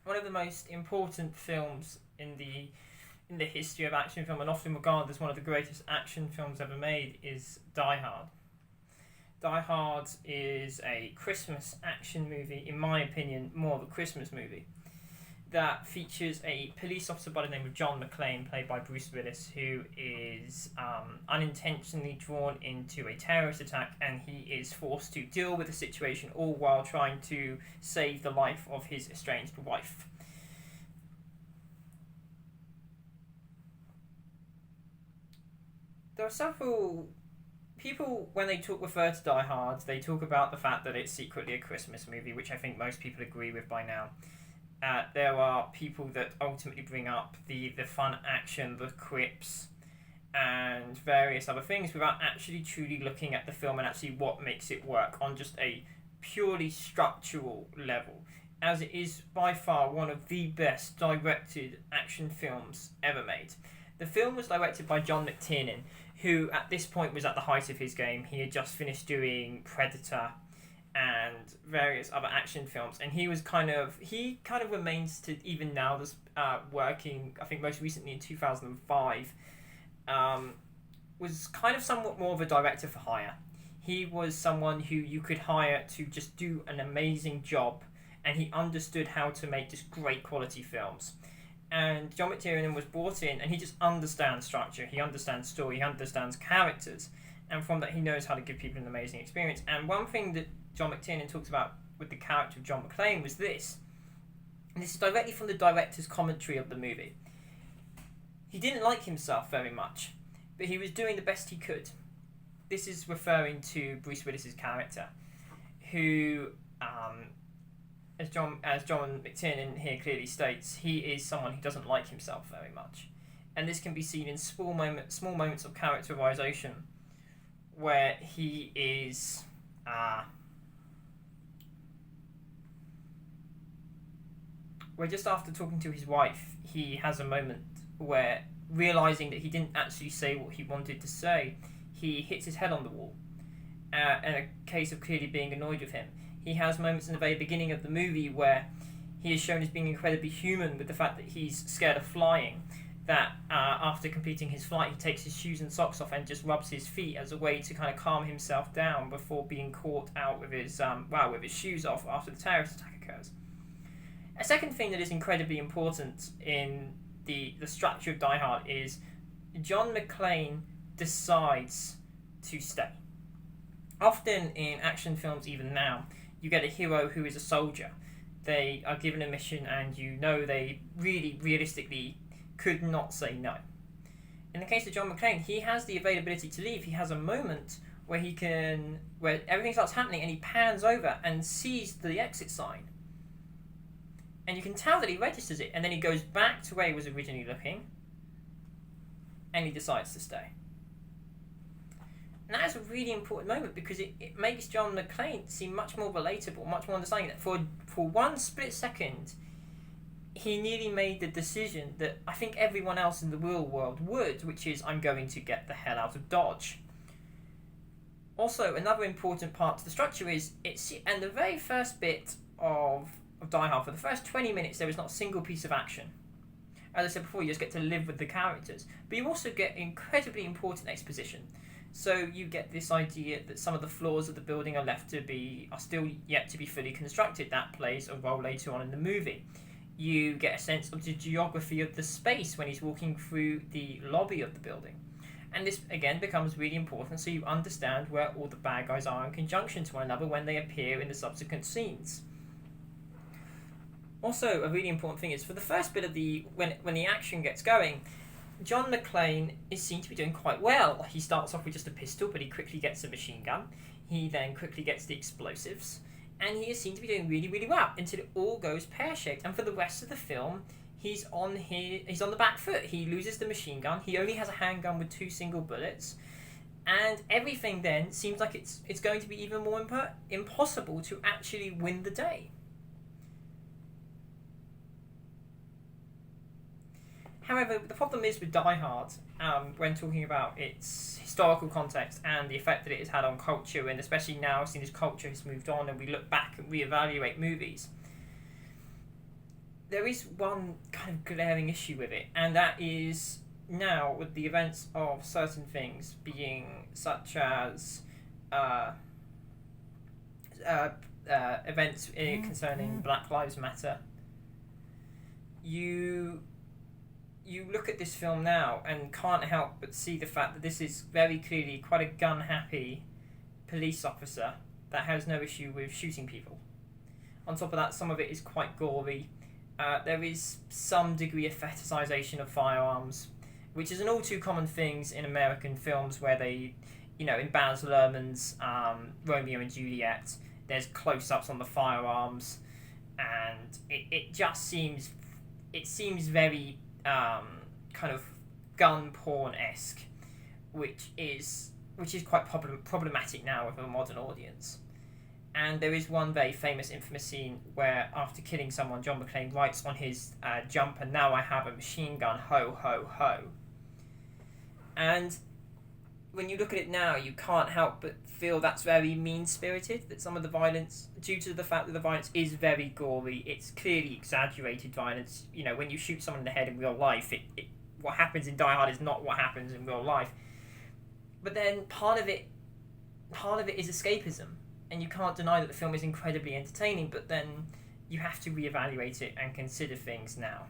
one of the most important films in the history of action film, and often regarded as one of the greatest action films ever made, is Die Hard. Die Hard is a Christmas action movie, in my opinion, more of a Christmas movie, that features a police officer by the name of John McClane, played by Bruce Willis, who is unintentionally drawn into a terrorist attack, and he is forced to deal with the situation, all while trying to save the life of his estranged wife. There are several people, when they refer to Die Hard, they talk about the fact that it's secretly a Christmas movie, which I think most people agree with by now. There are people that ultimately bring up the fun action, the quips, and various other things without actually truly looking at the film and actually what makes it work on just a purely structural level, as it is by far one of the best directed action films ever made. The film was directed by John McTiernan, who at this point was at the height of his game. He had just finished doing Predator and various other action films, and he kind of remains to even now working, I think most recently in 2005, was kind of somewhat more of a director for hire. He was someone who you could hire to just do an amazing job, and he understood how to make just great quality films. And John McTiernan was brought in, and he just understands structure, he understands story, he understands characters, and from that he knows how to give people an amazing experience. And one thing that John McTiernan talks about with the character of John McClane was this, and this is directly from the director's commentary of the movie. He didn't like himself very much, but he was doing the best he could. This is referring to Bruce Willis's character, who as John McTiernan here clearly states, he is someone who doesn't like himself very much. And this can be seen in small moments of characterization, where he is where just after talking to his wife, he has a moment where, realizing that he didn't actually say what he wanted to say, he hits his head on the wall, in a case of clearly being annoyed with him. He has moments in the very beginning of the movie where he is shown as being incredibly human, with the fact that he's scared of flying, that after completing his flight he takes his shoes and socks off and just rubs his feet as a way to kind of calm himself down before being caught out with his shoes off after the terrorist attack occurs. A second thing that is incredibly important in the structure of Die Hard is John McClane decides to stay. Often in action films, even now, you get a hero who is a soldier. They are given a mission, and you know they really, realistically could not say no. In the case of John McClane, he has the availability to leave. He has a moment where where everything starts happening, and he pans over and sees the exit sign. And you can tell that he registers it, and then he goes back to where he was originally looking, and he decides to stay. And that is a really important moment, because it makes John McClane seem much more relatable, much more understanding, that for one split second, he nearly made the decision that I think everyone else in the real world would, which is, I'm going to get the hell out of Dodge. Also, another important part to the structure is, and the very first bit of Die Hard, for the first 20 minutes, there is not a single piece of action. As I said before, you just get to live with the characters, but you also get incredibly important exposition. So you get this idea that some of the floors of the building are still yet to be fully constructed. That plays a role later on in the movie. You get a sense of the geography of the space when he's walking through the lobby of the building. And this, again, becomes really important, so you understand where all the bad guys are in conjunction to one another when they appear in the subsequent scenes. Also, a really important thing is, for the first bit of when the action gets going, John McClane is seen to be doing quite well. He starts off with just a pistol, but he quickly gets a machine gun. He then quickly gets the explosives, and he is seen to be doing really, really well until it all goes pear-shaped. And for the rest of the film, he's on the back foot. He loses the machine gun. He only has a handgun with 2 single bullets, and everything then seems like it's going to be even more impossible to actually win the day. However, the problem is with Die Hard, when talking about its historical context and the effect that it has had on culture, and especially now, seeing as culture has moved on and we look back and reevaluate movies, there is one kind of glaring issue with it, and that is now with the events of certain things being such as uh, uh, events concerning Black Lives Matter. You look at this film now and can't help but see the fact that this is very clearly quite a gun happy police officer that has no issue with shooting people. On top of that, some of it is quite gory. There is some degree of fetishization of firearms, which is an all too common thing in American films where they, in Baz Luhrmann's Romeo and Juliet, there's close-ups on the firearms, and it just seems very kind of gun porn-esque, which is quite problematic now with a modern audience. And there is one very famous, infamous scene where, after killing someone, John McClane writes on his jumper, "Now I have a machine gun, ho, ho, ho." And when you look at it now, you can't help but feel that's very mean-spirited, that some of the violence, due to the fact that the violence is very gory, it's clearly exaggerated violence. When you shoot someone in the head in real life, what happens in Die Hard is not what happens in real life. But then part of it is escapism. And you can't deny that the film is incredibly entertaining, but then you have to reevaluate it and consider things now.